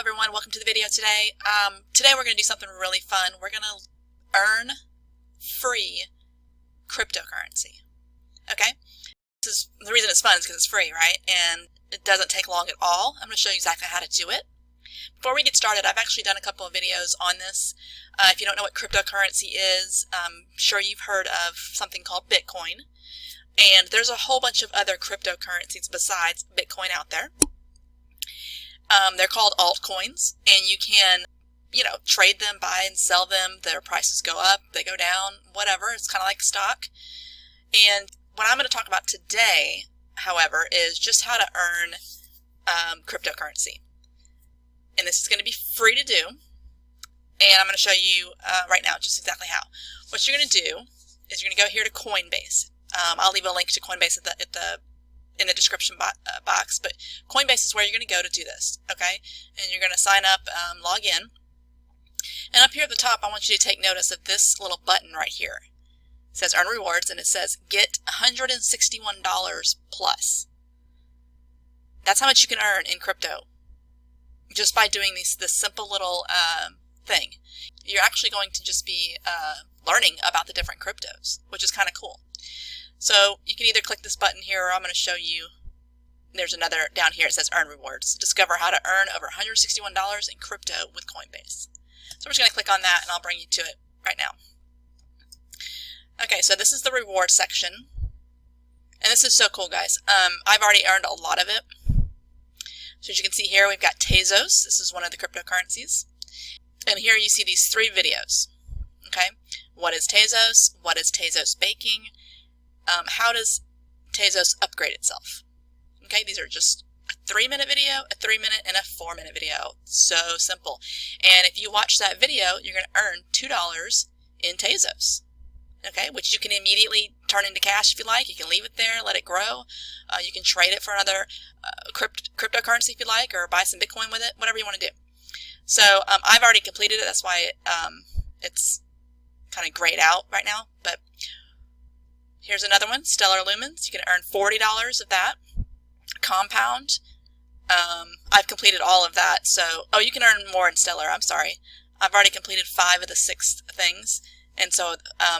everyone, welcome to the video today. Today we're going to do something really fun. We're going to earn free cryptocurrency. Okay? The reason it's fun is because it's free, right? And it doesn't take long at all. I'm going to show you exactly how to do it. Before we get started, I've actually done a couple of videos on this. If you don't know what cryptocurrency is, I'm sure you've heard of something called Bitcoin. And there's a whole bunch of other cryptocurrencies besides Bitcoin out there. They're called altcoins, and you can, trade them, buy and sell them. Their prices go up, they go down, whatever. It's kind of like stock. And what I'm going to talk about today, however, is just how to earn cryptocurrency. And this is going to be free to do. And I'm going to show you right now just exactly how. What you're going to do is you're going to go here to Coinbase. I'll leave a link to Coinbase in the description box, but Coinbase is where you're going to go to do this, okay? And you're going to sign up, log in. And up here at the top, I want you to take notice of this little button right here. It says Earn Rewards, and it says Get $161 plus. That's how much you can earn in crypto just by doing this simple little thing. You're actually going to just be learning about the different cryptos, which is kind of cool. So you can either click this button here, or I'm going to show you, there's another down here, it says Earn Rewards. Discover how to earn over $161 in crypto with Coinbase. So we're just going to click on that, and I'll bring you to it right now. Okay, so this is the reward section. And this is so cool, guys. I've already earned a lot of it. So as you can see here, we've got Tezos. This is one of the cryptocurrencies. And here you see these 3 videos. Okay, what is Tezos? What is Tezos baking? How does Tezos upgrade itself? Okay, these are just a 3-minute video, a 3-minute, and a 4-minute video. So simple. And if you watch that video, you're going to earn $2 in Tezos. Okay, which you can immediately turn into cash if you like. You can leave it there, let it grow. You can trade it for another cryptocurrency if you like, or buy some Bitcoin with it, whatever you want to do. So I've already completed it. That's why it's kind of grayed out right now. But here's another one, Stellar Lumens. You can earn $40 of that. Compound. I've completed all of that. So, you can earn more in Stellar. I'm sorry. I've already completed 5 of the 6 things. And so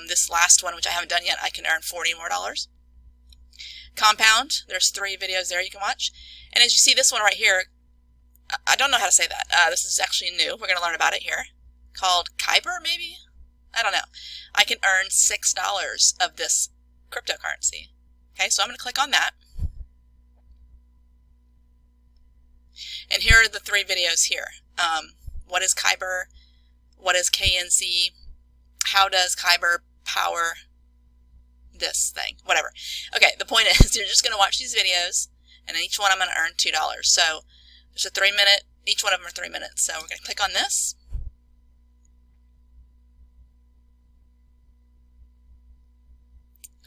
this last one, which I haven't done yet, I can earn $40 more. Compound. There's 3 videos there you can watch. And as you see, this one right here, I don't know how to say that. This is actually new. We're going to learn about it here. Called Kyber, maybe? I don't know. I can earn $6 of this cryptocurrency. Okay, so I'm going to click on that. And here are the 3 videos here. What is Kyber? What is KNC? How does Kyber power this thing? Whatever. Okay, the point is you're just going to watch these videos, and each one I'm going to earn $2. So there's a 3-minute, each one of them are 3 minutes. So we're going to click on this.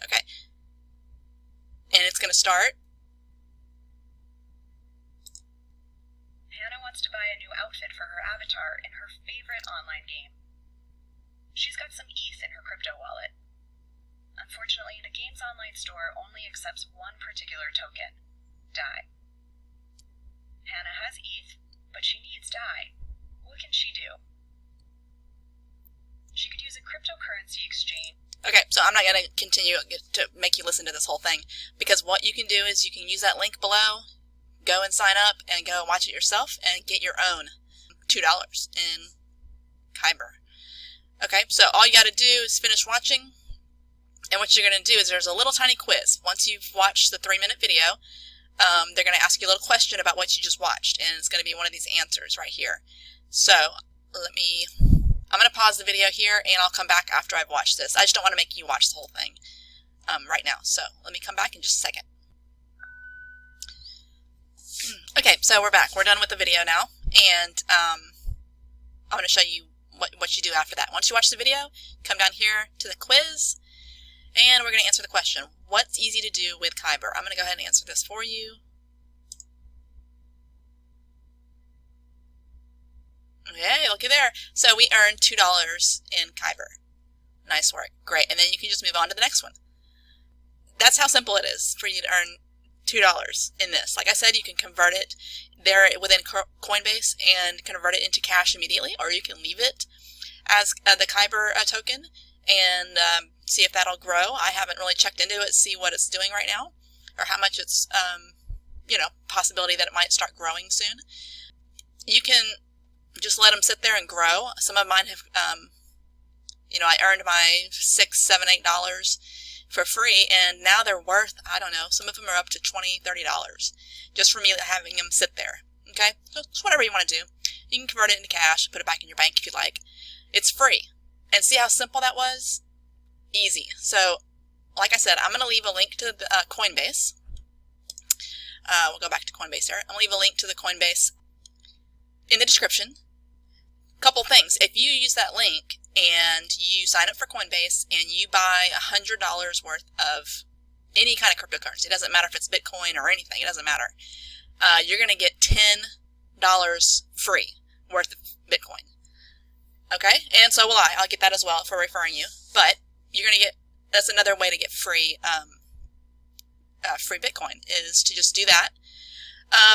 Okay. And it's going to start. Hannah wants to buy a new outfit for her avatar in her favorite online game. She's got some ETH in her crypto wallet. Unfortunately, the game's online store only accepts one particular token, DAI. Hannah has ETH, but she needs DAI. What can she do? She could use a cryptocurrency exchange. Okay, so I'm not going to continue to make you listen to this whole thing, because what you can do is you can use that link below, go and sign up, and go watch it yourself, and get your own $2 in Kyber. Okay, so all you got to do is finish watching, and what you're going to do is there's a little tiny quiz. Once you've watched the 3-minute video, they're going to ask you a little question about what you just watched, and it's going to be one of these answers right here. So I'm going to pause the video here, and I'll come back after I've watched this. I just don't want to make you watch the whole thing right now. So let me come back in just a second. Okay, so we're back. We're done with the video now, and I'm going to show you what you do after that. Once you watch the video, come down here to the quiz, and we're going to answer the question, what's easy to do with Kyber? I'm going to go ahead and answer this for you. Okay, looky there. So we earned $2 in Kyber. Nice work. Great. And then you can just move on to the next one. That's how simple it is for you to earn $2 in this. Like I said, you can convert it there within Coinbase and convert it into cash immediately, or you can leave it as the Kyber token and see if that'll grow. I haven't really checked into it, see what it's doing right now, or how much it's, possibility that it might start growing soon. You can just let them sit there and grow. Some of mine have, I earned my $6, $7, $8 for free, and now they're worth, I don't know, some of them are up to $20, $30 just for me having them sit there. Okay, so it's whatever you want to do. You can convert it into cash, put it back in your bank if you like. It's free. And see how simple that was? Easy. So, like I said, I'm going to leave a link to the, Coinbase. We'll go back to Coinbase here. I'm going to leave a link to the Coinbase in the description. Couple things. If you use that link and you sign up for Coinbase and you buy $100 worth of any kind of cryptocurrency, it doesn't matter if it's Bitcoin or anything, it doesn't matter, you're going to get $10 free worth of Bitcoin. Okay? And so will I. I'll get that as well for referring you. But you're going to get, that's another way to get free free Bitcoin, is to just do that.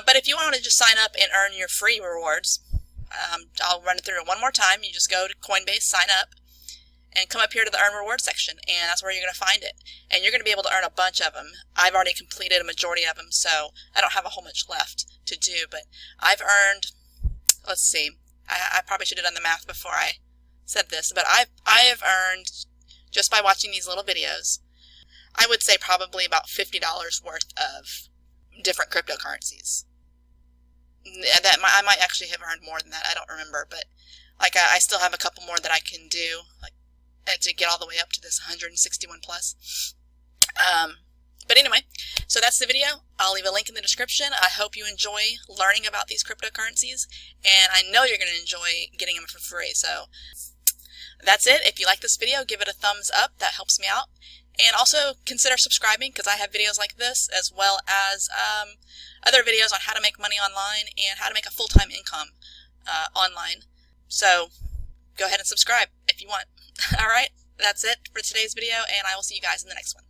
But if you want to just sign up and earn your free rewards, I'll run it through it one more time. You just go to Coinbase, sign up, and come up here to the Earn Reward section, and that's where you're going to find it. And you're going to be able to earn a bunch of them. I've already completed a majority of them, so I don't have a whole bunch left to do. But I've earned, let's see, I probably should have done the math before I said this, but I have earned, just by watching these little videos, I would say probably about $50 worth of different cryptocurrencies. That I might actually have earned more than that. I don't remember, but like I still have a couple more that I can do, like to get all the way up to this 161 plus. But anyway, so that's the video. I'll leave a link in the description. I hope you enjoy learning about these cryptocurrencies, and I know you're going to enjoy getting them for free. So that's it. If you like this video, give it a thumbs up. That helps me out. And also consider subscribing, because I have videos like this, as well as other videos on how to make money online and how to make a full-time income online. So go ahead and subscribe if you want. All right, that's it for today's video, and I will see you guys in the next one.